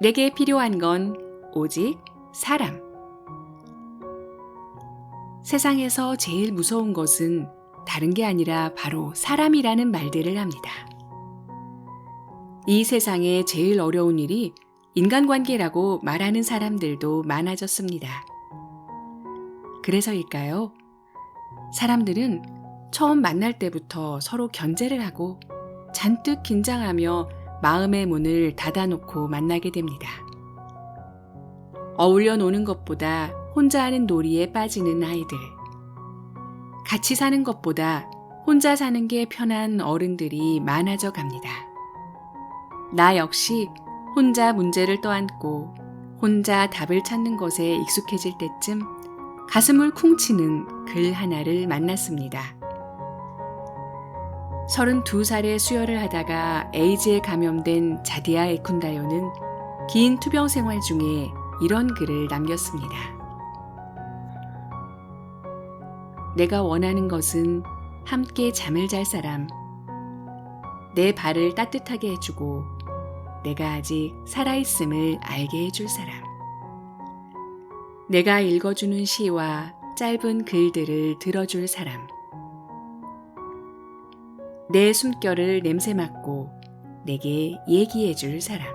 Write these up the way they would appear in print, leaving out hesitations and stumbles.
내게 필요한 건 오직 사람. 세상에서 제일 무서운 것은 다른 게 아니라 바로 사람이라는 말들을 합니다. 이 세상에 제일 어려운 일이 인간관계라고 말하는 사람들도 많아졌습니다. 그래서일까요? 사람들은 처음 만날 때부터 서로 견제를 하고 잔뜩 긴장하며 마음의 문을 닫아놓고 만나게 됩니다. 어울려 노는 것보다 혼자 하는 놀이에 빠지는 아이들. 같이 사는 것보다 혼자 사는 게 편한 어른들이 많아져 갑니다. 나 역시 혼자 문제를 떠안고 혼자 답을 찾는 것에 익숙해질 때쯤 가슴을 쿵치는 글 하나를 만났습니다. 32살에 수혈을 하다가 에이즈에 감염된 자디아 에쿤다요는 긴 투병 생활 중에 이런 글을 남겼습니다. 내가 원하는 것은 함께 잠을 잘 사람, 내 발을 따뜻하게 해주고 내가 아직 살아있음을 알게 해줄 사람, 내가 읽어주는 시와 짧은 글들을 들어줄 사람, 내 숨결을 냄새 맡고 내게 얘기해줄 사람,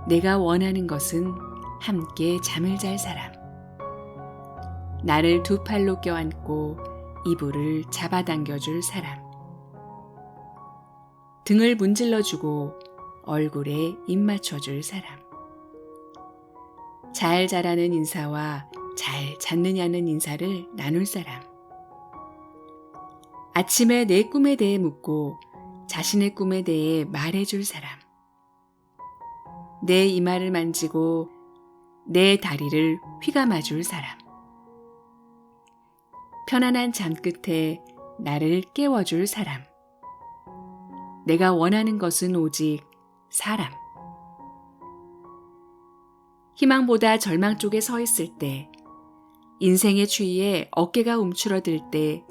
내가 원하는 것은 함께 잠을 잘 사람, 나를 두 팔로 껴안고 이불을 잡아당겨줄 사람, 등을 문질러주고 얼굴에 입 맞춰줄 사람, 잘 자라는 인사와 잘 잤느냐는 인사를 나눌 사람, 아침에 내 꿈에 대해 묻고 자신의 꿈에 대해 말해줄 사람, 내 이마를 만지고 내 다리를 휘감아줄 사람, 편안한 잠 끝에 나를 깨워줄 사람, 내가 원하는 것은 오직 사람. 희망보다 절망 쪽에 서 있을 때, 인생의 추위에 어깨가 움츠러들 때,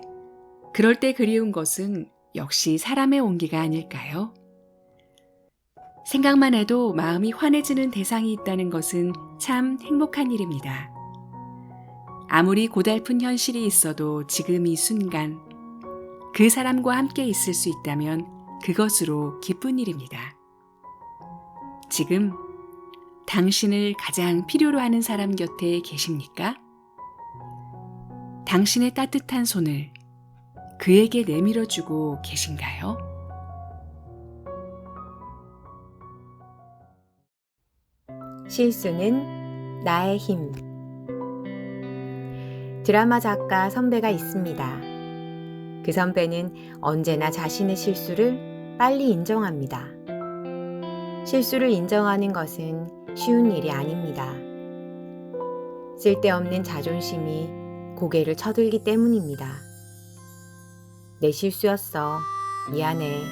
그럴 때 그리운 것은 역시 사람의 온기가 아닐까요? 생각만 해도 마음이 환해지는 대상이 있다는 것은 참 행복한 일입니다. 아무리 고달픈 현실이 있어도 지금 이 순간 그 사람과 함께 있을 수 있다면 그것으로 기쁜 일입니다. 지금 당신을 가장 필요로 하는 사람 곁에 계십니까? 당신의 따뜻한 손을 그에게 내밀어주고 계신가요? 실수는 나의 힘. 드라마 작가 선배가 있습니다. 그 선배는 언제나 자신의 실수를 빨리 인정합니다. 실수를 인정하는 것은 쉬운 일이 아닙니다. 쓸데없는 자존심이 고개를 쳐들기 때문입니다. 내 실수였어. 미안해.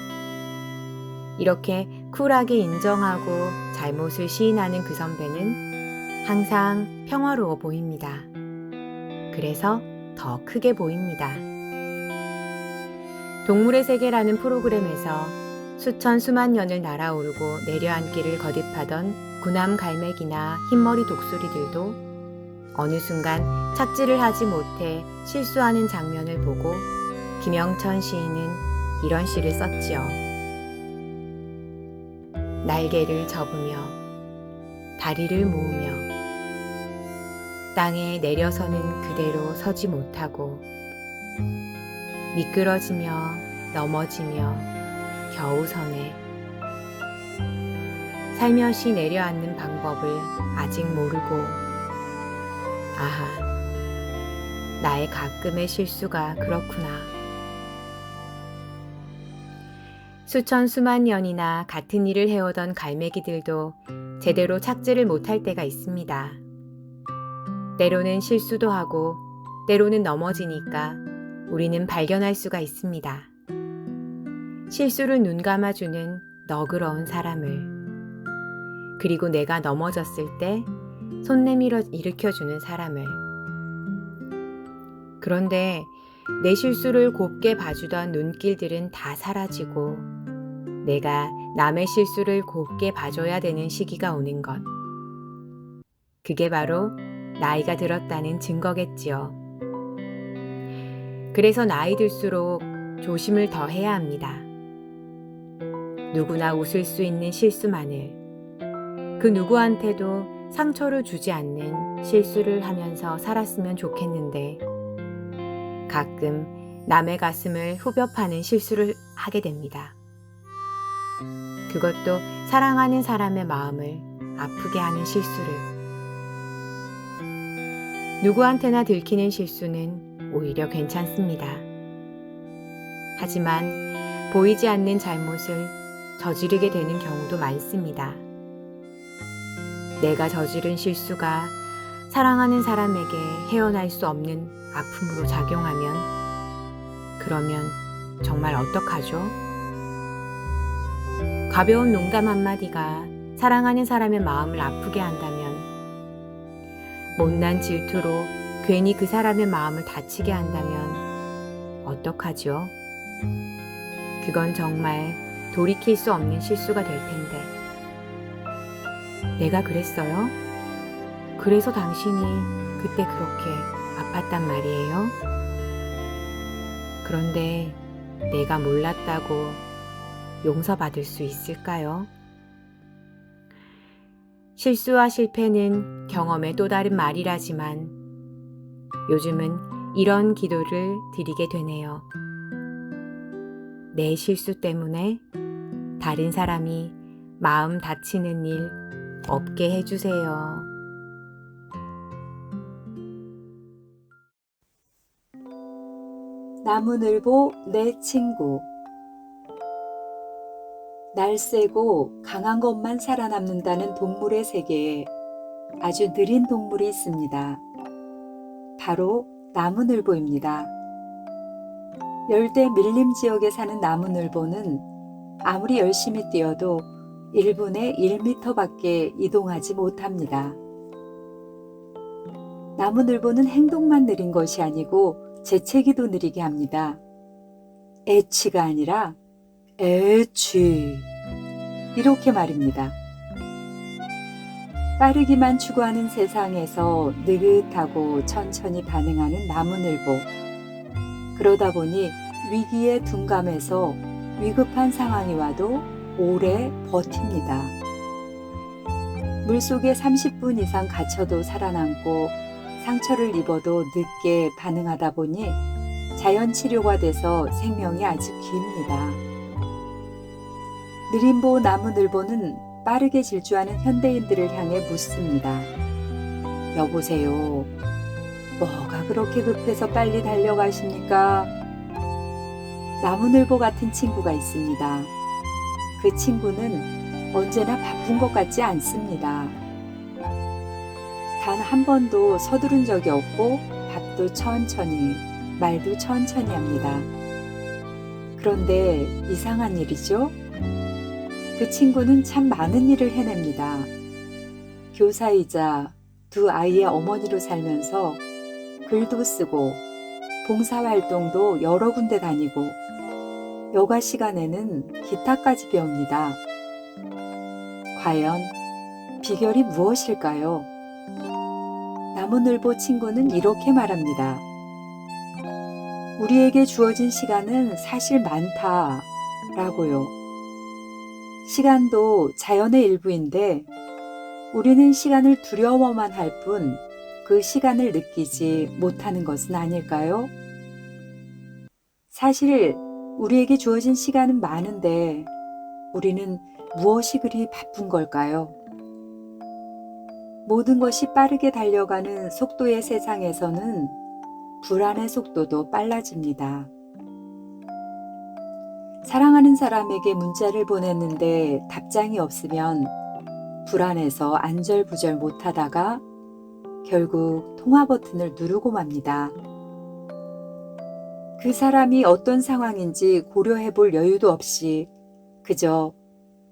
이렇게 쿨하게 인정하고 잘못을 시인하는 그 선배는 항상 평화로워 보입니다. 그래서 더 크게 보입니다. 동물의 세계라는 프로그램에서 수천 수만 년을 날아오르고 내려앉기를 거듭하던 구남 갈매기나 흰머리 독수리들도 어느 순간 착지를 하지 못해 실수하는 장면을 보고 김영천 시인은 이런 시를 썼지요. 날개를 접으며 다리를 모으며 땅에 내려서는 그대로 서지 못하고 미끄러지며 넘어지며 겨우 서네. 살며시 내려앉는 방법을 아직 모르고 아하, 나의 가끔의 실수가 그렇구나. 수천 수만 년이나 같은 일을 해오던 갈매기들도 제대로 착지를 못할 때가 있습니다. 때로는 실수도 하고 때로는 넘어지니까 우리는 발견할 수가 있습니다. 실수를 눈 감아주는 너그러운 사람을, 그리고 내가 넘어졌을 때 손 내밀어 일으켜주는 사람을. 그런데 내 실수를 곱게 봐주던 눈길들은 다 사라지고 내가 남의 실수를 곱게 봐줘야 되는 시기가 오는 것. 그게 바로 나이가 들었다는 증거겠지요. 그래서 나이 들수록 조심을 더 해야 합니다. 누구나 웃을 수 있는 실수만을, 그 누구한테도 상처를 주지 않는 실수를 하면서 살았으면 좋겠는데 가끔 남의 가슴을 후벼 파는 실수를 하게 됩니다. 그것도 사랑하는 사람의 마음을 아프게 하는 실수를. 누구한테나 들키는 실수는 오히려 괜찮습니다. 하지만 보이지 않는 잘못을 저지르게 되는 경우도 많습니다. 내가 저지른 실수가 사랑하는 사람에게 헤어날 수 없는 아픔으로 작용하면, 그러면 정말 어떡하죠? 가벼운 농담 한마디가 사랑하는 사람의 마음을 아프게 한다면, 못난 질투로 괜히 그 사람의 마음을 다치게 한다면 어떡하죠? 그건 정말 돌이킬 수 없는 실수가 될 텐데. 내가 그랬어요? 그래서 당신이 그때 그렇게 아팠단 말이에요? 그런데 내가 몰랐다고 용서받을 수 있을까요? 실수와 실패는 경험의 또 다른 말이라지만 요즘은 이런 기도를 드리게 되네요. 내 실수 때문에 다른 사람이 마음 다치는 일 없게 해주세요. 나무늘보 내 친구. 날쌔고 강한 것만 살아남는다는 동물의 세계에 아주 느린 동물이 있습니다. 바로 나무늘보입니다. 열대 밀림 지역에 사는 나무늘보는 아무리 열심히 뛰어도 1분에 1m밖에 이동하지 못합니다. 나무늘보는 행동만 느린 것이 아니고 재채기도 느리게 합니다. 애취가 아니라 애취, 이렇게 말입니다. 빠르기만 추구하는 세상에서 느긋하고 천천히 반응하는 나무늘보. 그러다 보니 위기에 둔감해서 위급한 상황이 와도 오래 버팁니다. 물속에 30분 이상 갇혀도 살아남고 상처를 입어도 늦게 반응하다 보니 자연치료가 돼서 생명이 아주 깁니다. 느림보 나무늘보는 빠르게 질주하는 현대인들을 향해 묻습니다. 여보세요. 뭐가 그렇게 급해서 빨리 달려가십니까? 나무늘보 같은 친구가 있습니다. 그 친구는 언제나 바쁜 것 같지 않습니다. 단 한 번도 서두른 적이 없고 밥도 천천히, 말도 천천히 합니다. 그런데 이상한 일이죠? 그 친구는 참 많은 일을 해냅니다. 교사이자 두 아이의 어머니로 살면서 글도 쓰고 봉사활동도 여러 군데 다니고 여가 시간에는 기타까지 배웁니다. 과연 비결이 무엇일까요? 나무늘보 친구는 이렇게 말합니다. 우리에게 주어진 시간은 사실 많다라고요. 시간도 자연의 일부인데 우리는 시간을 두려워만 할 뿐 그 시간을 느끼지 못하는 것은 아닐까요? 사실 우리에게 주어진 시간은 많은데 우리는 무엇이 그리 바쁜 걸까요? 모든 것이 빠르게 달려가는 속도의 세상에서는 불안의 속도도 빨라집니다. 사랑하는 사람에게 문자를 보냈는데 답장이 없으면 불안해서 안절부절 못하다가 결국 통화 버튼을 누르고 맙니다. 그 사람이 어떤 상황인지 고려해 볼 여유도 없이 그저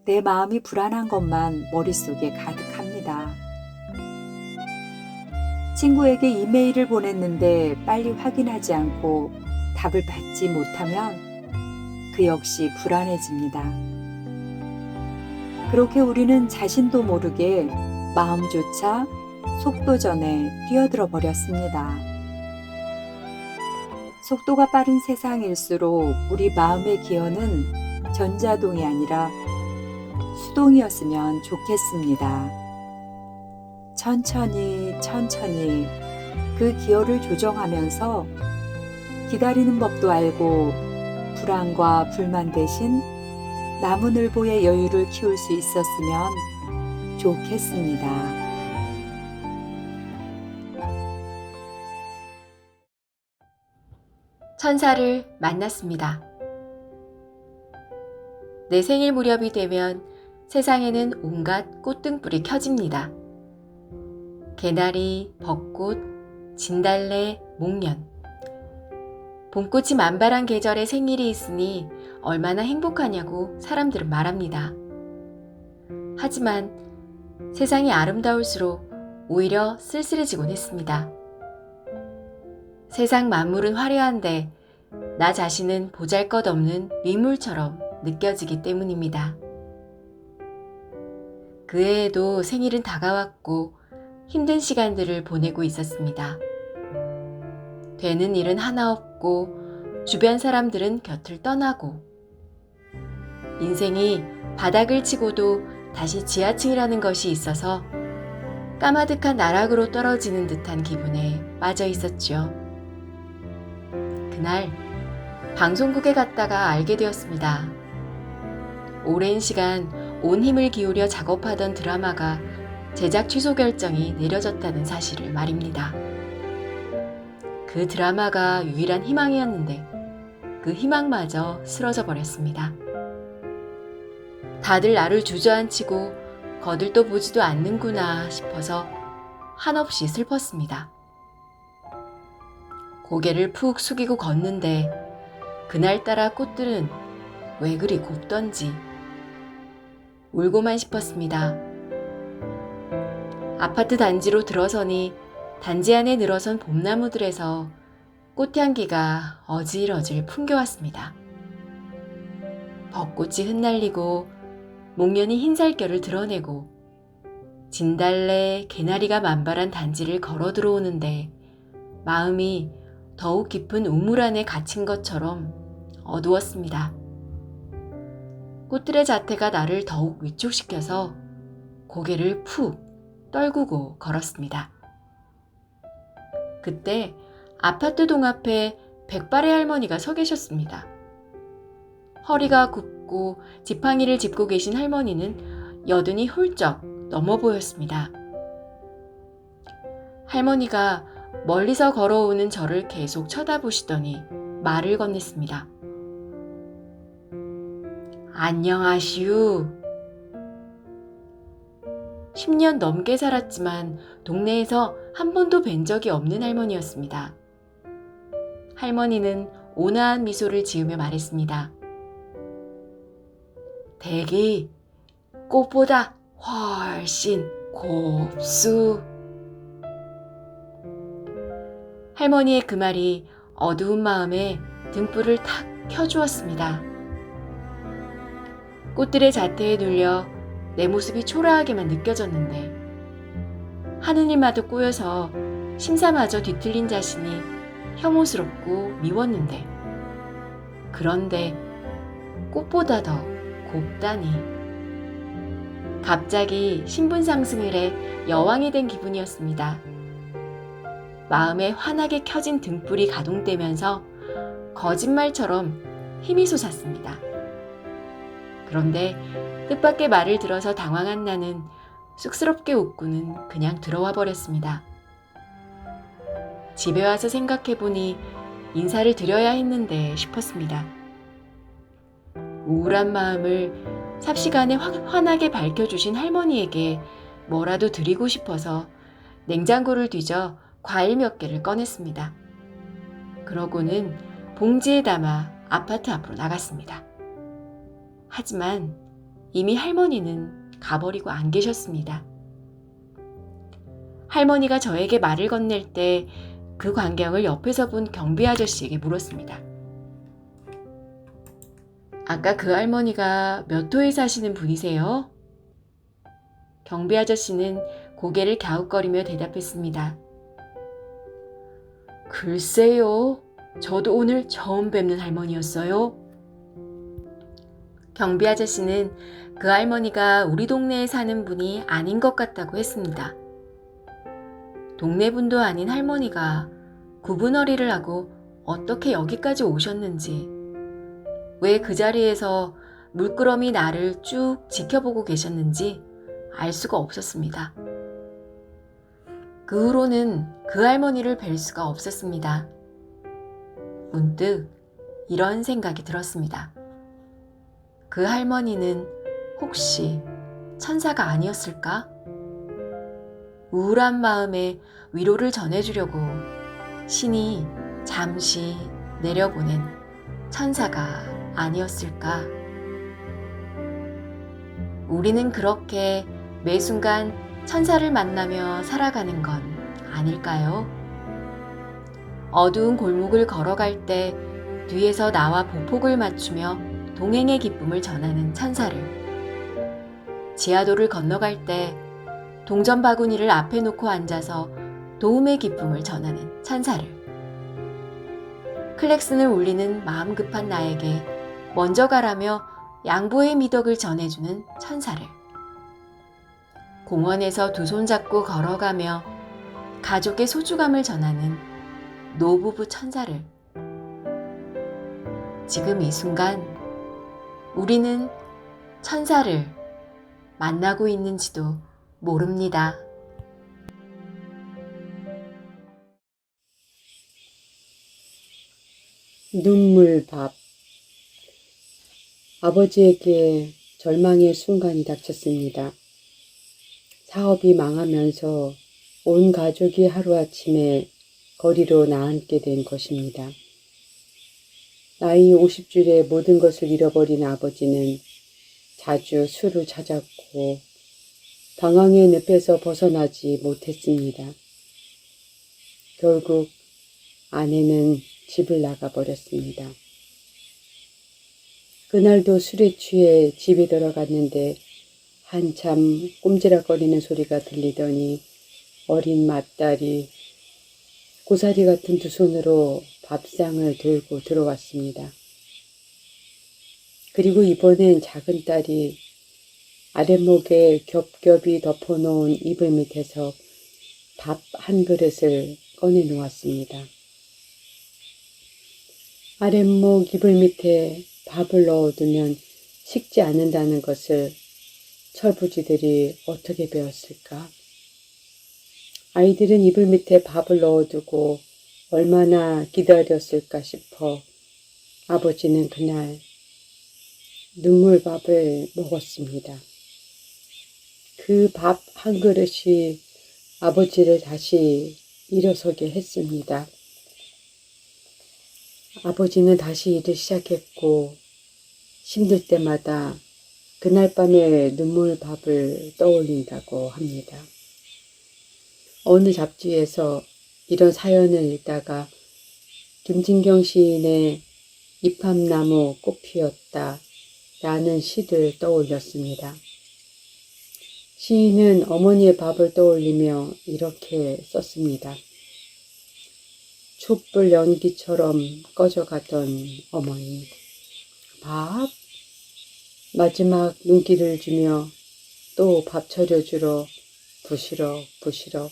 내 마음이 불안한 것만 머릿속에 가득합니다. 친구에게 이메일을 보냈는데 빨리 확인하지 않고 답을 받지 못하면 그 역시 불안해집니다. 그렇게 우리는 자신도 모르게 마음조차 속도전에 뛰어들어 버렸습니다. 속도가 빠른 세상일수록 우리 마음의 기어는 전자동이 아니라 수동이었으면 좋겠습니다. 천천히 그 기어를 조정하면서 기다리는 법도 알고 불안과 불만 대신 나무늘보의 여유를 키울 수 있었으면 좋겠습니다. 천사를 만났습니다. 내 생일 무렵이 되면 세상에는 온갖 꽃등불이 켜집니다. 개나리, 벚꽃, 진달래, 목련. 봄꽃이 만발한 계절에 생일이 있으니 얼마나 행복하냐고 사람들은 말합니다. 하지만 세상이 아름다울수록 오히려 쓸쓸해지곤 했습니다. 세상 만물은 화려한데 나 자신은 보잘것없는 미물처럼 느껴지기 때문입니다. 그 해에도 생일은 다가왔고 힘든 시간들을 보내고 있었습니다. 되는 일은 하나 없고 주변 사람들은 곁을 떠나고 인생이 바닥을 치고도 다시 지하층이라는 것이 있어서 까마득한 나락으로 떨어지는 듯한 기분에 빠져 있었죠. 그날 방송국에 갔다가 알게 되었습니다. 오랜 시간 온 힘을 기울여 작업하던 드라마가 제작 취소 결정이 내려졌다는 사실을 말입니다. 그 드라마가 유일한 희망이었는데 그 희망마저 쓰러져 버렸습니다. 다들 나를 주저앉히고 거들떠 보지도 않는구나 싶어서 한없이 슬펐습니다. 고개를 푹 숙이고 걷는데 그날따라 꽃들은 왜 그리 곱던지 울고만 싶었습니다. 아파트 단지로 들어서니 단지 안에 늘어선 봄나무들에서 꽃향기가 어질어질 풍겨왔습니다. 벚꽃이 흩날리고 목련이 흰살결을 드러내고 진달래, 개나리가 만발한 단지를 걸어 들어오는데 마음이 더욱 깊은 우물 안에 갇힌 것처럼 어두웠습니다. 꽃들의 자태가 나를 더욱 위축시켜서 고개를 푹 떨구고 걸었습니다. 그때 아파트 동 앞에 백발의 할머니가 서 계셨습니다. 허리가 굽고 지팡이를 짚고 계신 할머니는 여든이 훌쩍 넘어 보였습니다. 할머니가 멀리서 걸어오는 저를 계속 쳐다보시더니 말을 건넸습니다. 안녕하시우. 10년 넘게 살았지만 동네에서 한 번도 뵌 적이 없는 할머니였습니다. 할머니는 온화한 미소를 지으며 말했습니다. 댁이 꽃보다 훨씬 곱수. 할머니의 그 말이 어두운 마음에 등불을 탁 켜주었습니다. 꽃들의 자태에 눌려 내 모습이 초라하게만 느껴졌는데 하는 일마저 꼬여서 심사마저 뒤틀린 자신이 혐오스럽고 미웠는데 그런데 꽃보다 더 곱다니 갑자기 신분 상승을 해 여왕이 된 기분이었습니다. 마음에 환하게 켜진 등불이 가동되면서 거짓말처럼 힘이 솟았습니다. 그런데 뜻밖의 말을 들어서 당황한 나는 쑥스럽게 웃고는 그냥 들어와 버렸습니다. 집에 와서 생각해보니 인사를 드려야 했는데 싶었습니다. 우울한 마음을 삽시간에 환하게 밝혀주신 할머니에게 뭐라도 드리고 싶어서 냉장고를 뒤져 과일 몇 개를 꺼냈습니다. 그러고는 봉지에 담아 아파트 앞으로 나갔습니다. 하지만 이미 할머니는 가버리고 안 계셨습니다. 할머니가 저에게 말을 건넬 때 그 광경을 옆에서 본 경비 아저씨에게 물었습니다. 아까 그 할머니가 몇 호에 사시는 분이세요? 경비 아저씨는 고개를 갸웃거리며 대답했습니다. 글쎄요, 저도 오늘 처음 뵙는 할머니였어요. 경비 아저씨는 그 할머니가 우리 동네에 사는 분이 아닌 것 같다고 했습니다. 동네 분도 아닌 할머니가 구분어리를 하고 어떻게 여기까지 오셨는지, 왜 그 자리에서 물끄러미 나를 쭉 지켜보고 계셨는지 알 수가 없었습니다. 그 후로는 그 할머니를 뵐 수가 없었습니다. 문득 이런 생각이 들었습니다. 그 할머니는 혹시 천사가 아니었을까? 우울한 마음에 위로를 전해주려고 신이 잠시 내려보낸 천사가 아니었을까? 우리는 그렇게 매 순간 천사를 만나며 살아가는 건 아닐까요? 어두운 골목을 걸어갈 때 뒤에서 나와 보폭을 맞추며 동행의 기쁨을 전하는 천사를, 지하도를 건너갈 때 동전 바구니를 앞에 놓고 앉아서 도움의 기쁨을 전하는 천사를, 클렉슨을 울리는 마음 급한 나에게 먼저 가라며 양보의 미덕을 전해주는 천사를, 공원에서 두 손 잡고 걸어가며 가족의 소중함을 전하는 노부부 천사를, 지금 이 순간 우리는 천사를 만나고 있는지도 모릅니다. 눈물밥. 아버지에게 절망의 순간이 닥쳤습니다. 사업이 망하면서 온 가족이 하루아침에 거리로 나앉게 된 것입니다. 나이 50줄에 모든 것을 잃어버린 아버지는 자주 술을 찾았고 방황의 늪에서 벗어나지 못했습니다. 결국 아내는 집을 나가버렸습니다. 그날도 술에 취해 집에 들어갔는데 한참 꼼지락거리는 소리가 들리더니 어린 맏딸이 고사리 같은 두 손으로 밥상을 들고 들어왔습니다. 그리고 이번엔 작은 딸이 아랫목에 겹겹이 덮어놓은 이불 밑에서 밥 한 그릇을 꺼내 놓았습니다. 아랫목 이불 밑에 밥을 넣어두면 식지 않는다는 것을 철부지들이 어떻게 배웠을까? 아이들은 이불 밑에 밥을 넣어두고 얼마나 기다렸을까 싶어 아버지는 그날 눈물밥을 먹었습니다. 그 밥 한 그릇이 아버지를 다시 일어서게 했습니다. 아버지는 다시 일을 시작했고 힘들 때마다 그날 밤의 눈물밥을 떠올린다고 합니다. 어느 잡지에서 이런 사연을 읽다가 김진경 시인의 이팝나무 꽃 피었다 라는 시를 떠올렸습니다. 시인은 어머니의 밥을 떠올리며 이렇게 썼습니다. 촛불 연기처럼 꺼져가던 어머니, 밥? 마지막 눈길을 주며 또 밥 차려주러 부시럭 부시럭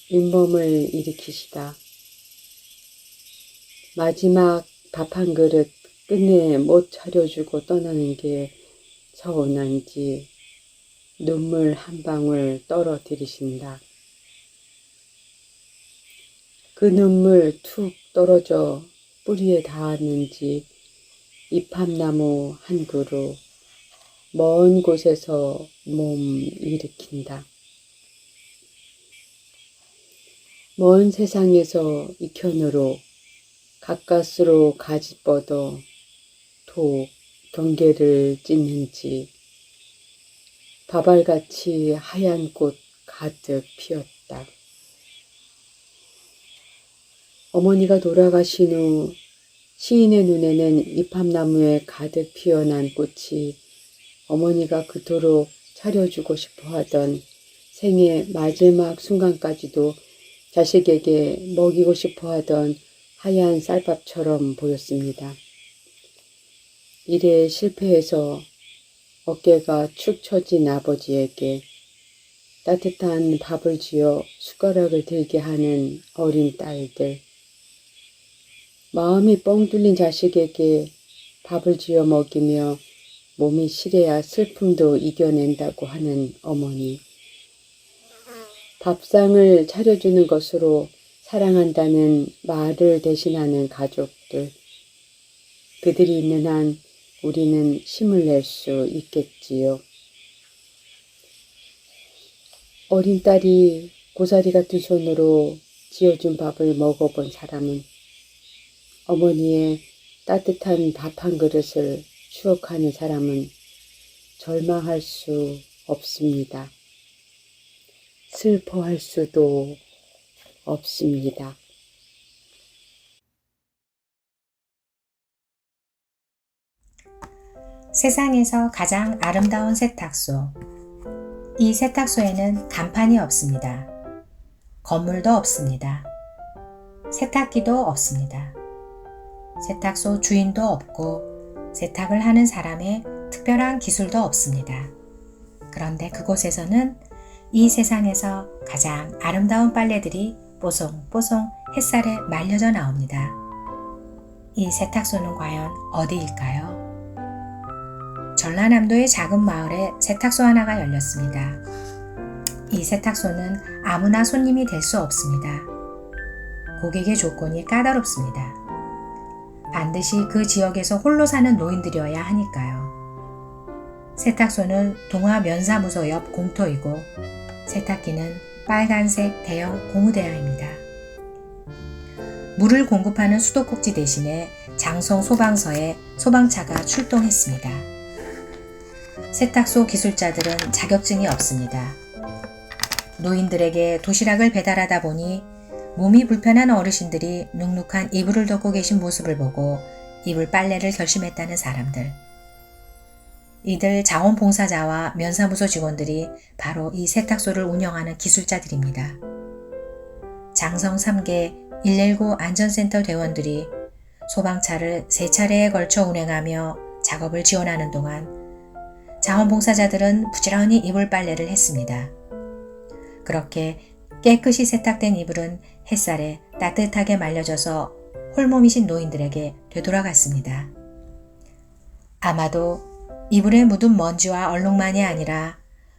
잇몸을 일으키시다. 마지막 밥 한 그릇 끝내 못 차려주고 떠나는 게 서운한지 눈물 한 방울 떨어뜨리신다. 그 눈물 툭 떨어져 뿌리에 닿았는지 이팝나무 한 그루 먼 곳에서 몸 일으킨다. 먼 세상에서 이편으로 가까스로 가지 뻗어 톡 경계를 찢는지 바발같이 하얀 꽃 가득 피었다. 어머니가 돌아가신 후 시인의 눈에는 이팝나무에 가득 피어난 꽃이 어머니가 그토록 차려주고 싶어 하던 생의 마지막 순간까지도 자식에게 먹이고 싶어 하던 하얀 쌀밥처럼 보였습니다. 일에 실패해서 어깨가 축 처진 아버지에게 따뜻한 밥을 지어 숟가락을 들게 하는 어린 딸들, 마음이 뻥 뚫린 자식에게 밥을 지어 먹이며 몸이 시려야 슬픔도 이겨낸다고 하는 어머니, 밥상을 차려주는 것으로 사랑한다는 말을 대신하는 가족들, 그들이 있는 한 우리는 힘을 낼 수 있겠지요. 어린 딸이 고사리 같은 손으로 지어준 밥을 먹어본 사람은 어머니의 따뜻한 밥 한 그릇을 추억하는 사람은 절망할 수 없습니다. 슬퍼할 수도 없습니다. 세상에서 가장 아름다운 세탁소. 이 세탁소에는 간판이 없습니다. 건물도 없습니다. 세탁기도 없습니다. 세탁소 주인도 없고 세탁을 하는 사람의 특별한 기술도 없습니다. 그런데 그곳에서는 이 세상에서 가장 아름다운 빨래들이 뽀송뽀송 햇살에 말려져 나옵니다. 이 세탁소는 과연 어디일까요? 전라남도의 작은 마을에 세탁소 하나가 열렸습니다. 이 세탁소는 아무나 손님이 될 수 없습니다. 고객의 조건이 까다롭습니다. 반드시 그 지역에서 홀로 사는 노인들이어야 하니까요. 세탁소는 동화 면사무소 옆 공터이고 세탁기는 빨간색 대형 고무대야입니다. 물을 공급하는 수도꼭지 대신에 장성 소방서에 소방차가 출동했습니다. 세탁소 기술자들은 자격증이 없습니다. 노인들에게 도시락을 배달하다 보니 몸이 불편한 어르신들이 눅눅한 이불을 덮고 계신 모습을 보고 이불 빨래를 결심했다는 사람들. 이들 자원봉사자와 면사무소 직원들이 바로 이 세탁소를 운영하는 기술자들입니다. 장성 3개 119 안전센터 대원들이 소방차를 3차례에 걸쳐 운행하며 작업을 지원하는 동안 자원봉사자들은 부지런히 이불 빨래를 했습니다. 그렇게 깨끗이 세탁된 이불은 햇살에 따뜻하게 말려져서 홀몸이신 노인들에게 되돌아갔습니다. 아마도 이불에 묻은 먼지와 얼룩만이 아니라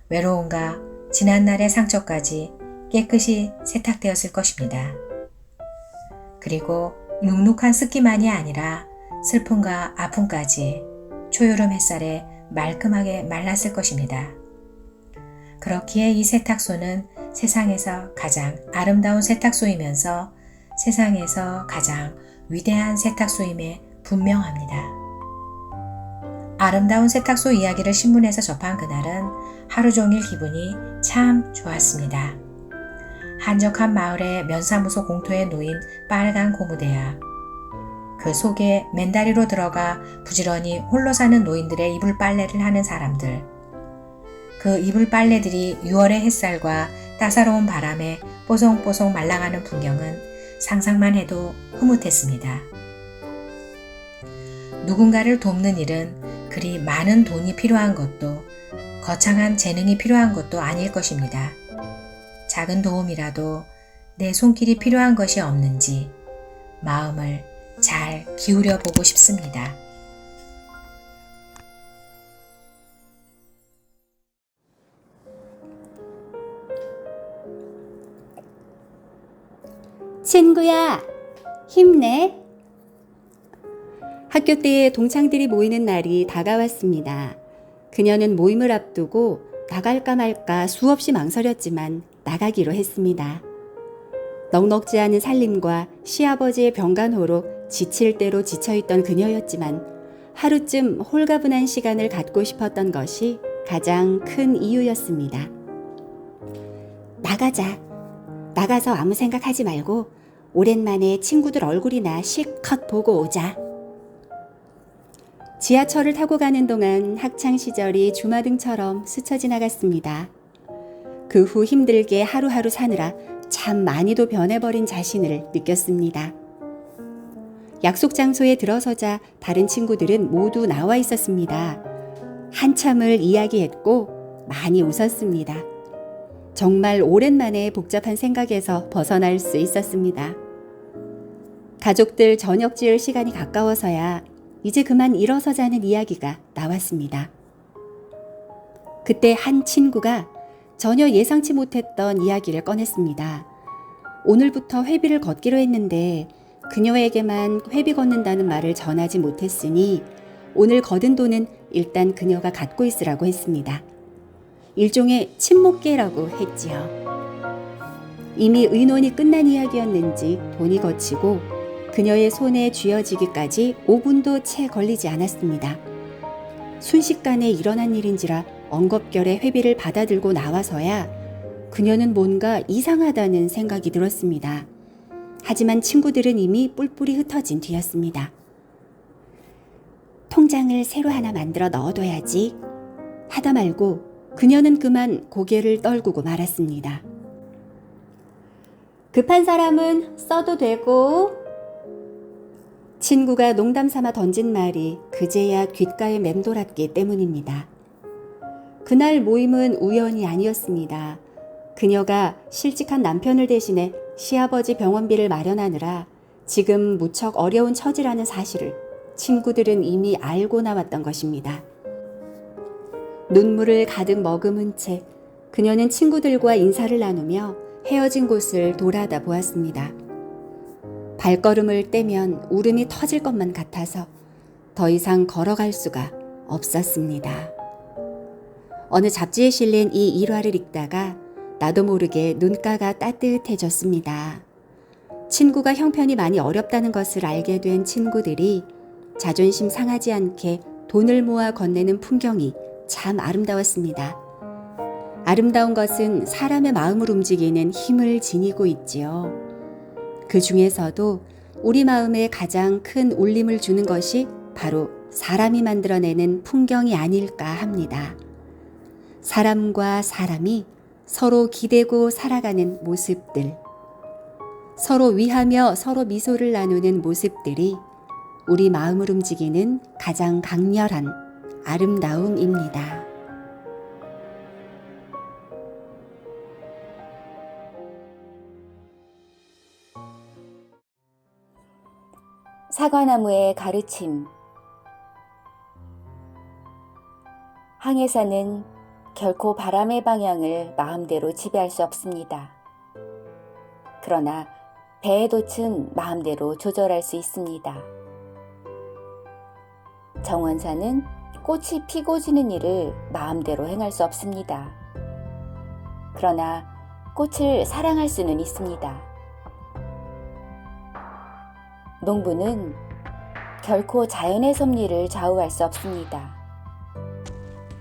외로움과 지난날의 상처까지 깨끗이 세탁되었을 것입니다. 그리고 눅눅한 습기만이 아니라 슬픔과 아픔까지 초여름 햇살에 말끔하게 말랐을 것입니다. 그렇기에 이 세탁소는 세상에서 가장 아름다운 세탁소이면서 세상에서 가장 위대한 세탁소임에 분명합니다. 아름다운 세탁소 이야기를 신문에서 접한 그날은 하루 종일 기분이 참 좋았습니다. 한적한 마을의 면사무소 공터에 놓인 빨간 고무대야. 그 속에 맨다리로 들어가 부지런히 홀로 사는 노인들의 이불 빨래를 하는 사람들. 그 이불 빨래들이 6월의 햇살과 따사로운 바람에 뽀송뽀송 말라가는 풍경은 상상만 해도 흐뭇했습니다. 누군가를 돕는 일은 그리 많은 돈이 필요한 것도 거창한 재능이 필요한 것도 아닐 것입니다. 작은 도움이라도 내 손길이 필요한 것이 없는지 마음을 잘 기울여 보고 싶습니다. 친구야, 힘내. 학교 때에 동창들이 모이는 날이 다가왔습니다. 그녀는 모임을 앞두고 나갈까 말까 수없이 망설였지만 나가기로 했습니다. 넉넉지 않은 살림과 시아버지의 병간호로 지칠 대로 지쳐있던 그녀였지만 하루쯤 홀가분한 시간을 갖고 싶었던 것이 가장 큰 이유였습니다. 나가자. 나가서 아무 생각하지 말고 오랜만에 친구들 얼굴이나 실컷 보고 오자. 지하철을 타고 가는 동안 학창시절이 주마등처럼 스쳐 지나갔습니다. 그 후 힘들게 하루하루 사느라 참 많이도 변해버린 자신을 느꼈습니다. 약속 장소에 들어서자 다른 친구들은 모두 나와 있었습니다. 한참을 이야기했고 많이 웃었습니다. 정말 오랜만에 복잡한 생각에서 벗어날 수 있었습니다. 가족들 저녁 지을 시간이 가까워서야 이제 그만 일어서자는 이야기가 나왔습니다. 그때 한 친구가 전혀 예상치 못했던 이야기를 꺼냈습니다. 오늘부터 회비를 걷기로 했는데 그녀에게만 회비 걷는다는 말을 전하지 못했으니 오늘 거둔 돈은 일단 그녀가 갖고 있으라고 했습니다. 일종의 침묵계라고 했지요. 이미 의논이 끝난 이야기였는지 돈이 거치고 그녀의 손에 쥐어지기까지 5분도 채 걸리지 않았습니다. 순식간에 일어난 일인지라 엉겁결에 회비를 받아들고 나와서야 그녀는 뭔가 이상하다는 생각이 들었습니다. 하지만 친구들은 이미 뿔뿔이 흩어진 뒤였습니다. 통장을 새로 하나 만들어 넣어둬야지 하다 말고 그녀는 그만 고개를 떨구고 말았습니다. 급한 사람은 써도 되고. 친구가 농담 삼아 던진 말이 그제야 귓가에 맴돌았기 때문입니다. 그날 모임은 우연이 아니었습니다. 그녀가 실직한 남편을 대신해 시아버지 병원비를 마련하느라 지금 무척 어려운 처지라는 사실을 친구들은 이미 알고 나왔던 것입니다. 눈물을 가득 머금은 채 그녀는 친구들과 인사를 나누며 헤어진 곳을 돌아다 보았습니다. 발걸음을 떼면 울음이 터질 것만 같아서 더 이상 걸어갈 수가 없었습니다. 어느 잡지에 실린 이 일화를 읽다가 나도 모르게 눈가가 따뜻해졌습니다. 친구가 형편이 많이 어렵다는 것을 알게 된 친구들이 자존심 상하지 않게 돈을 모아 건네는 풍경이 참 아름다웠습니다. 아름다운 것은 사람의 마음을 움직이는 힘을 지니고 있지요. 그 중에서도 우리 마음에 가장 큰 울림을 주는 것이 바로 사람이 만들어내는 풍경이 아닐까 합니다. 사람과 사람이 서로 기대고 살아가는 모습들, 서로 위하며 서로 미소를 나누는 모습들이 우리 마음을 움직이는 가장 강렬한 아름다움입니다. 사과나무의 가르침. 항해사는 결코 바람의 방향을 마음대로 지배할 수 없습니다. 그러나 배의 돛은 마음대로 조절할 수 있습니다. 정원사는 꽃이 피고 지는 일을 마음대로 행할 수 없습니다. 그러나 꽃을 사랑할 수는 있습니다. 농부는 결코 자연의 섭리를 좌우할 수 없습니다.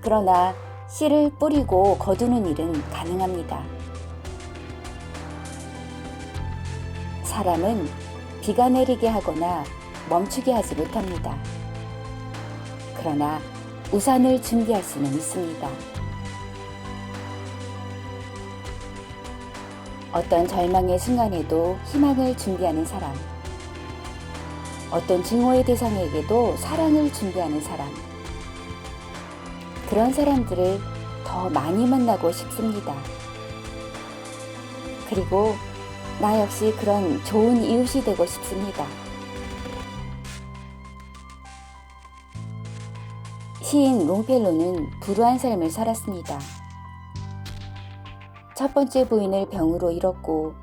그러나 씨를 뿌리고 거두는 일은 가능합니다. 사람은 비가 내리게 하거나 멈추게 하지 못합니다. 그러나 우산을 준비할 수는 있습니다. 어떤 절망의 순간에도 희망을 준비하는 사람, 어떤 증오의 대상에게도 사랑을 준비하는 사람, 그런 사람들을 더 많이 만나고 싶습니다. 그리고 나 역시 그런 좋은 이웃이 되고 싶습니다. 시인 롱펠로는 불우한 삶을 살았습니다. 첫 번째 부인을 병으로 잃었고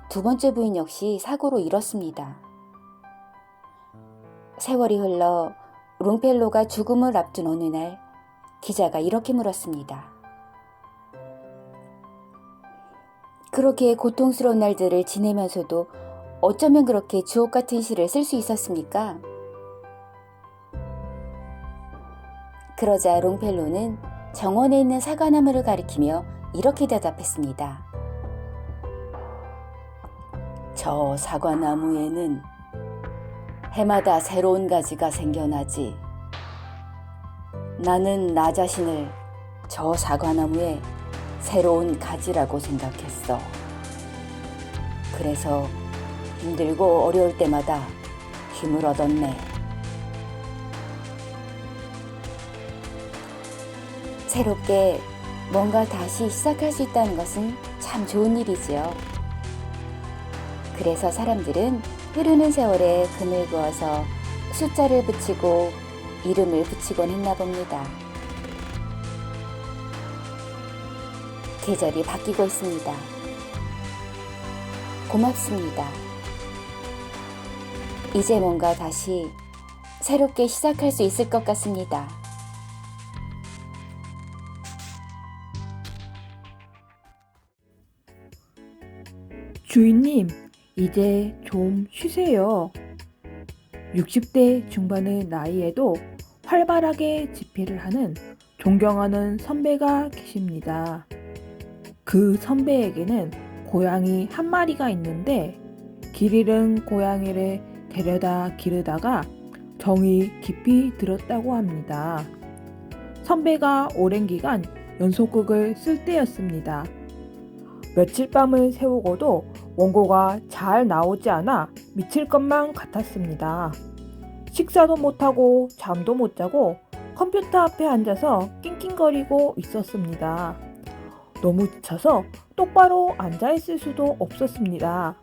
두 번째 부인 역시 사고로 잃었습니다. 세월이 흘러 롱펠로가 죽음을 앞둔 어느 날 기자가 이렇게 물었습니다. 그렇게 고통스러운 날들을 지내면서도 어쩌면 그렇게 주옥 같은 시를 쓸 수 있었습니까? 그러자 롱펠로는 정원에 있는 사과나무를 가리키며 이렇게 대답했습니다. 저 사과나무에는 해마다 새로운 가지가 생겨나지 나는 나 자신을 저 사과나무의 새로운 가지라고 생각했어. 그래서 힘들고 어려울 때마다 힘을 얻었네. 새롭게 뭔가 다시 시작할 수 있다는 것은 참 좋은 일이지요. 그래서 사람들은 흐르는 세월에 금을 그어서 숫자를 붙이고 이름을 붙이곤 했나 봅니다. 계절이 바뀌고 있습니다. 고맙습니다. 이제 뭔가 다시 새롭게 시작할 수 있을 것 같습니다. 주인님, 이제 좀 쉬세요. 60대 중반의 나이에도 활발하게 집회를 하는 존경하는 선배가 계십니다. 그 선배에게는 고양이 한 마리가 있는데 길 잃은 고양이를 데려다 기르다가 정이 깊이 들었다고 합니다. 선배가 오랜 기간 연속극을 쓸 때였습니다. 며칠 밤을 새우고도 원고가 잘 나오지 않아 미칠 것만 같았습니다. 식사도 못하고 잠도 못 자고 컴퓨터 앞에 앉아서 낑낑거리고 있었습니다. 너무 지쳐서 똑바로 앉아있을 수도 없었습니다.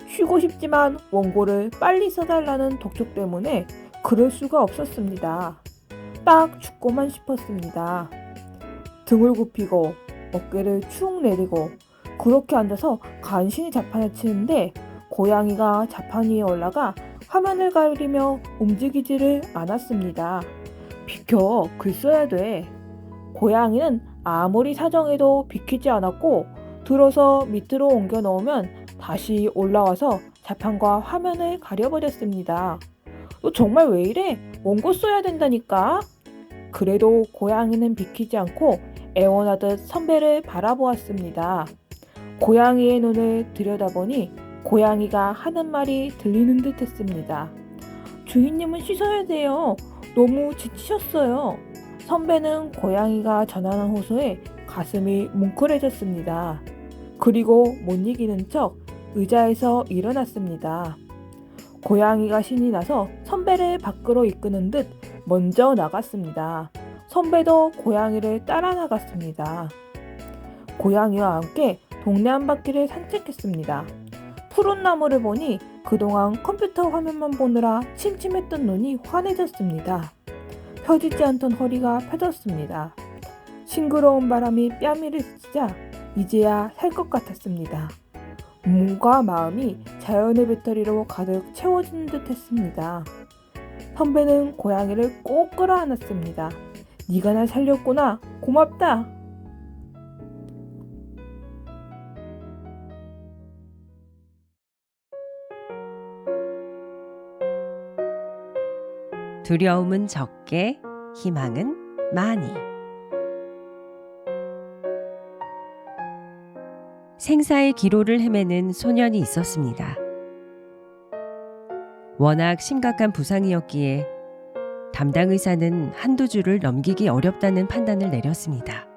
쉬고 싶지만 원고를 빨리 써달라는 독촉 때문에 그럴 수가 없었습니다. 딱 죽고만 싶었습니다. 등을 굽히고 어깨를 축 내리고 그렇게 앉아서 간신히 자판을 치는데 고양이가 자판 위에 올라가 화면을 가리며 움직이지를 않았습니다. 비켜, 글 써야 돼. 고양이는 아무리 사정해도 비키지 않았고 들어서 밑으로 옮겨 놓으면 다시 올라와서 자판과 화면을 가려버렸습니다. 너 정말 왜 이래? 원고 써야 된다니까. 그래도 고양이는 비키지 않고 애원하듯 선배를 바라보았습니다. 고양이의 눈을 들여다보니 고양이가 하는 말이 들리는 듯 했습니다. 주인님은 씻어야 돼요. 너무 지치셨어요. 선배는 고양이가 전하는 호소에 가슴이 뭉클해졌습니다. 그리고 못 이기는 척 의자에서 일어났습니다. 고양이가 신이 나서 선배를 밖으로 이끄는 듯 먼저 나갔습니다. 선배도 고양이를 따라 나갔습니다. 고양이와 함께 동네 한 바퀴를 산책했습니다. 푸른 나무를 보니 그동안 컴퓨터 화면만 보느라 침침했던 눈이 환해졌습니다. 펴지지 않던 허리가 펴졌습니다. 싱그러운 바람이 뺨위를 스치자 이제야 살 것 같았습니다. 몸과 마음이 자연의 배터리로 가득 채워지는 듯 했습니다. 선배는 고양이를 꼭 끌어안았습니다. 네가 날 살렸구나. 고맙다. 두려움은 적게, 희망은 많이. 생사의 기로를 헤매는 소년이 있었습니다. 워낙 심각한 부상이었기에 담당 의사는 한두 줄을 넘기기 어렵다는 판단을 내렸습니다.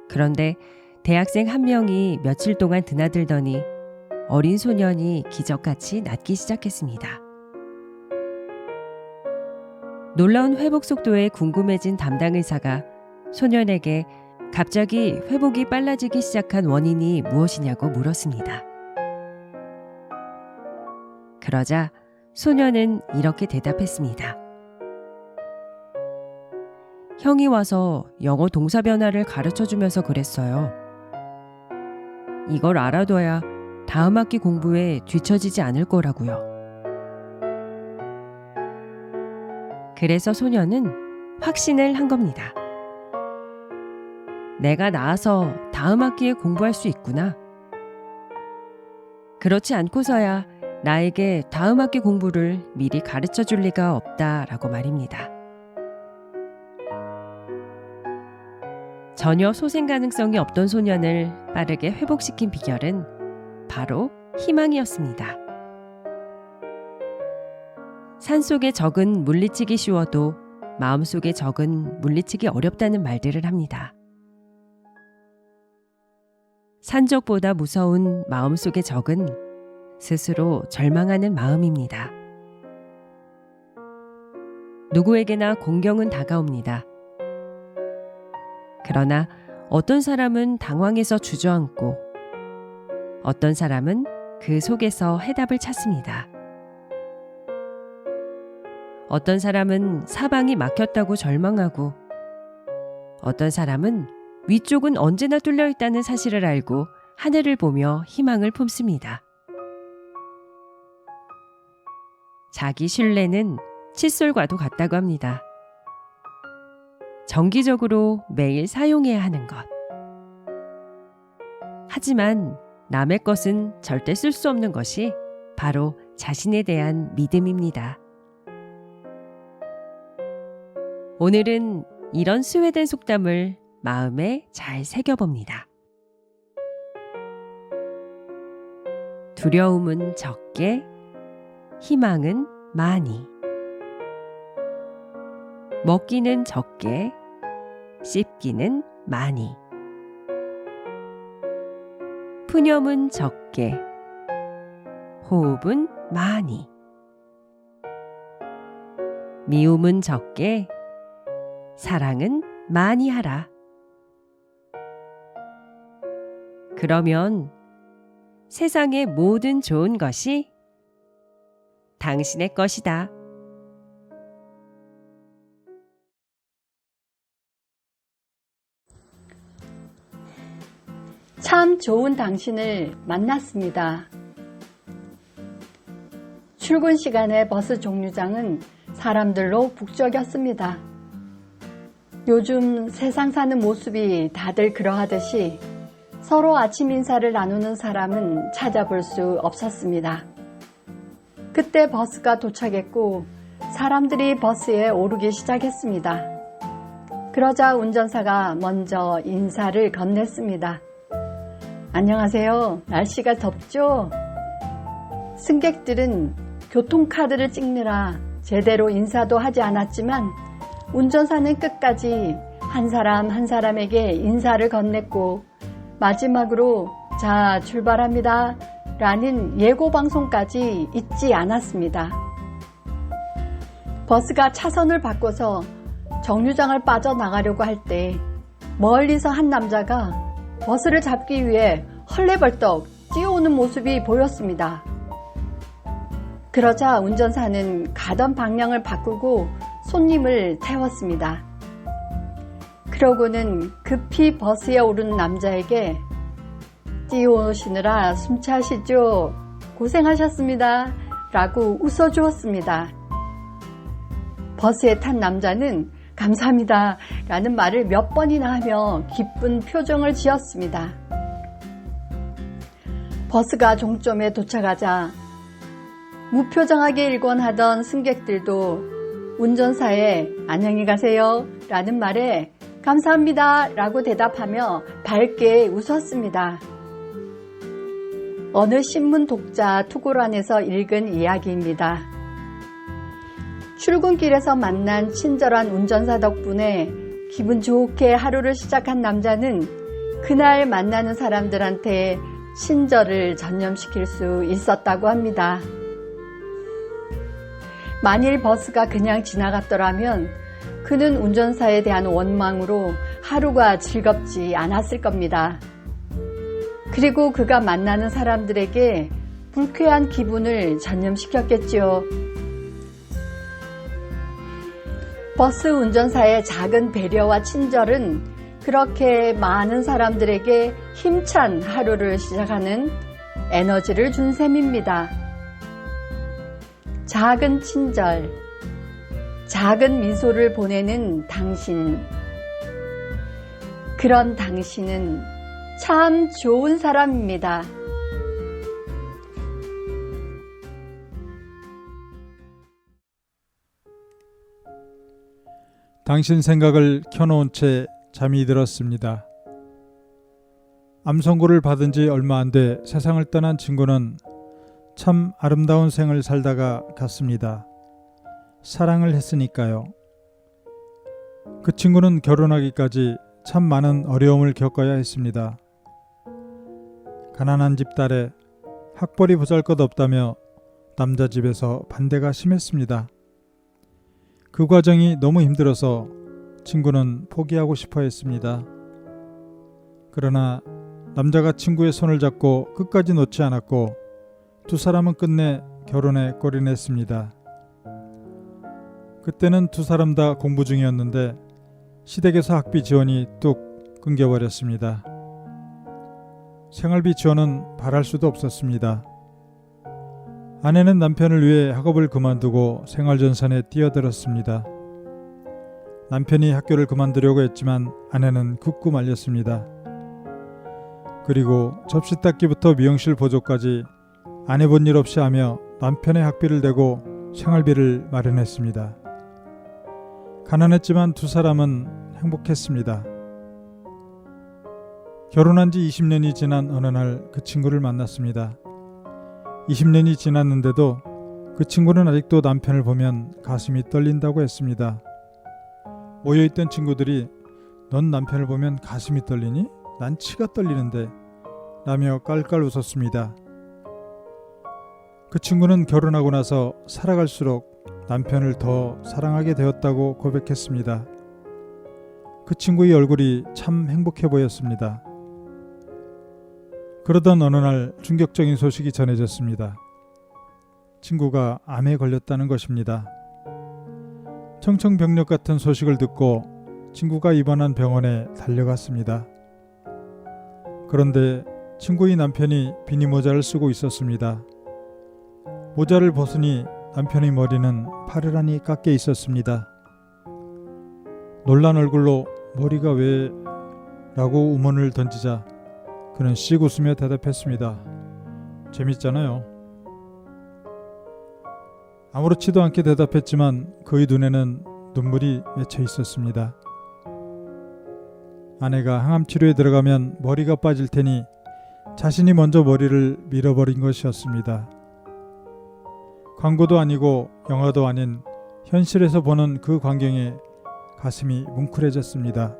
그런데 대학생 한 명이 며칠 동안 드나들더니 어린 소년이 기적같이 낫기 시작했습니다. 놀라운 회복 속도에 궁금해진 담당 의사가 소년에게 갑자기 회복이 빨라지기 시작한 원인이 무엇이냐고 물었습니다. 그러자 소년은 이렇게 대답했습니다. 형이 와서 영어 동사 변화를 가르쳐주면서 그랬어요. 이걸 알아둬야 다음 학기 공부에 뒤처지지 않을 거라고요. 그래서 소년은 확신을 한 겁니다. 내가 나아서 다음 학기에 공부할 수 있구나. 그렇지 않고서야 나에게 다음 학기 공부를 미리 가르쳐 줄 리가 없다라고 말입니다. 전혀 소생 가능성이 없던 소년을 빠르게 회복시킨 비결은 바로 희망이었습니다. 산속의 적은 물리치기 쉬워도 마음속의 적은 물리치기 어렵다는 말들을 합니다. 산적보다 무서운 마음속의 적은 스스로 절망하는 마음입니다. 누구에게나 공경은 다가옵니다. 그러나 어떤 사람은 당황해서 주저앉고 어떤 사람은 그 속에서 해답을 찾습니다. 어떤 사람은 사방이 막혔다고 절망하고 어떤 사람은 위쪽은 언제나 뚫려 있다는 사실을 알고 하늘을 보며 희망을 품습니다. 자기 신뢰는 칫솔과도 같다고 합니다. 정기적으로 매일 사용해야 하는 것. 하지만 남의 것은 절대 쓸 수 없는 것이 바로 자신에 대한 믿음입니다. 오늘은 이런 스웨덴 속담을 마음에 잘 새겨봅니다. 두려움은 적게, 희망은 많이. 먹기는 적게, 씹기는 많이. 푸념은 적게, 호흡은 많이. 미움은 적게, 사랑은 많이 하라. 그러면 세상의 모든 좋은 것이 당신의 것이다. 참 좋은 당신을 만났습니다. 출근 시간에 버스 정류장은 사람들로 북적였습니다. 요즘 세상 사는 모습이 다들 그러하듯이 서로 아침 인사를 나누는 사람은 찾아볼 수 없었습니다. 그때 버스가 도착했고 사람들이 버스에 오르기 시작했습니다. 그러자 운전사가 먼저 인사를 건넸습니다. 안녕하세요. 날씨가 덥죠? 승객들은 교통카드를 찍느라 제대로 인사도 하지 않았지만 운전사는 끝까지 한 사람 한 사람에게 인사를 건넸고 마지막으로 자 출발합니다 라는 예고방송까지 잊지 않았습니다. 버스가 차선을 바꿔서 정류장을 빠져나가려고 할 때 멀리서 한 남자가 버스를 잡기 위해 헐레벌떡 뛰어오는 모습이 보였습니다. 그러자 운전사는 가던 방향을 바꾸고 손님을 태웠습니다. 그러고는 급히 버스에 오른 남자에게 뛰어오시느라 숨차시죠? 고생하셨습니다. 라고 웃어주었습니다. 버스에 탄 남자는 감사합니다. 라는 말을 몇 번이나 하며 기쁜 표정을 지었습니다. 버스가 종점에 도착하자 무표정하게 일권하던 승객들도 운전사의 안녕히 가세요 라는 말에 감사합니다 라고 대답하며 밝게 웃었습니다. 어느 신문 독자 투고란에서 읽은 이야기입니다. 출근길에서 만난 친절한 운전사 덕분에 기분 좋게 하루를 시작한 남자는 그날 만나는 사람들한테 친절을 전염시킬 수 있었다고 합니다. 만일 버스가 그냥 지나갔더라면 그는 운전사에 대한 원망으로 하루가 즐겁지 않았을 겁니다. 그리고 그가 만나는 사람들에게 불쾌한 기분을 전염시켰겠지요. 버스 운전사의 작은 배려와 친절은 그렇게 많은 사람들에게 힘찬 하루를 시작하는 에너지를 준 셈입니다. 작은 친절, 작은 미소를 보내는 당신. 그런 당신은 참 좋은 사람입니다. 당신 생각을 켜놓은 채 잠이 들었습니다. 암선고를 받은 지 얼마 안 돼 세상을 떠난 친구는 참 아름다운 생을 살다가 갔습니다. 사랑을 했으니까요. 그 친구는 결혼하기까지 참 많은 어려움을 겪어야 했습니다. 가난한 집 딸에 학벌이 보잘것없다며 남자 집에서 반대가 심했습니다. 그 과정이 너무 힘들어서 친구는 포기하고 싶어 했습니다. 그러나 남자가 친구의 손을 잡고 끝까지 놓지 않았고 두 사람은 끝내 결혼에 골인했습니다. 그때는 두 사람 다 공부 중이었는데 시댁에서 학비 지원이 뚝 끊겨버렸습니다. 생활비 지원은 바랄 수도 없었습니다. 아내는 남편을 위해 학업을 그만두고 생활전선에 뛰어들었습니다. 남편이 학교를 그만두려고 했지만 아내는 굳고 말렸습니다. 그리고 접시 닦기부터 미용실 보조까지 안 해본 일 없이 하며 남편의 학비를 대고 생활비를 마련했습니다. 가난했지만 두 사람은 행복했습니다. 결혼한 지 20년이 지난 어느 날 그 친구를 만났습니다. 20년이 지났는데도 그 친구는 아직도 남편을 보면 가슴이 떨린다고 했습니다. 모여있던 친구들이 넌 남편을 보면 가슴이 떨리니? 난 치가 떨리는데 라며 깔깔 웃었습니다. 그 친구는 결혼하고 나서 살아갈수록 남편을 더 사랑하게 되었다고 고백했습니다. 그 친구의 얼굴이 참 행복해 보였습니다. 그러던 어느 날 충격적인 소식이 전해졌습니다. 친구가 암에 걸렸다는 것입니다. 청천벽력 같은 소식을 듣고 친구가 입원한 병원에 달려갔습니다. 그런데 친구의 남편이 비니 모자를 쓰고 있었습니다. 모자를 벗으니 남편의 머리는 파르르니 깎여 있었습니다. 놀란 얼굴로 머리가 왜? 라고 의문을 던지자 그는 씩 웃으며 대답했습니다. 재밌잖아요. 아무렇지도 않게 대답했지만 그의 눈에는 눈물이 맺혀 있었습니다. 아내가 항암치료에 들어가면 머리가 빠질 테니 자신이 먼저 머리를 밀어버린 것이었습니다. 광고도 아니고 영화도 아닌 현실에서 보는 그 광경에 가슴이 뭉클해졌습니다.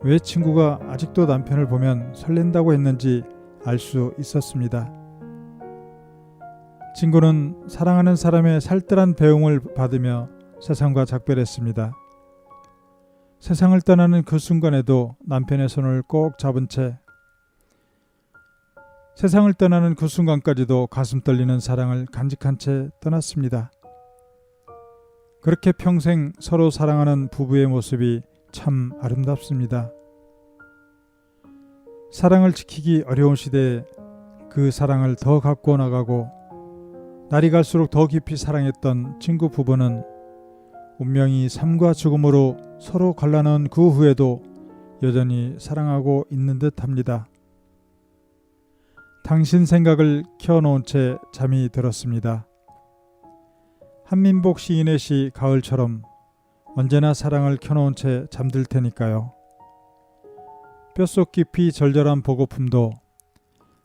왜 친구가 아직도 남편을 보면 설렌다고 했는지 알 수 있었습니다. 친구는 사랑하는 사람의 살뜰한 배웅을 받으며 세상과 작별했습니다. 세상을 떠나는 그 순간에도 남편의 손을 꼭 잡은 채 세상을 떠나는 그 순간까지도 가슴 떨리는 사랑을 간직한 채 떠났습니다. 그렇게 평생 서로 사랑하는 부부의 모습이 참 아름답습니다. 사랑을 지키기 어려운 시대에 그 사랑을 더 갖고 나가고 날이 갈수록 더 깊이 사랑했던 친구 부부는 운명이 삶과 죽음으로 서로 갈라놓은 그 후에도 여전히 사랑하고 있는 듯합니다. 당신 생각을 켜놓은 채 잠이 들었습니다. 한민복 시인의 시 가을처럼 언제나 사랑을 켜놓은 채 잠들 테니까요. 뼛속 깊이 절절한 보고픔도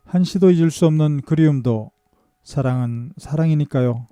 한시도 잊을 수 없는 그리움도 사랑은 사랑이니까요.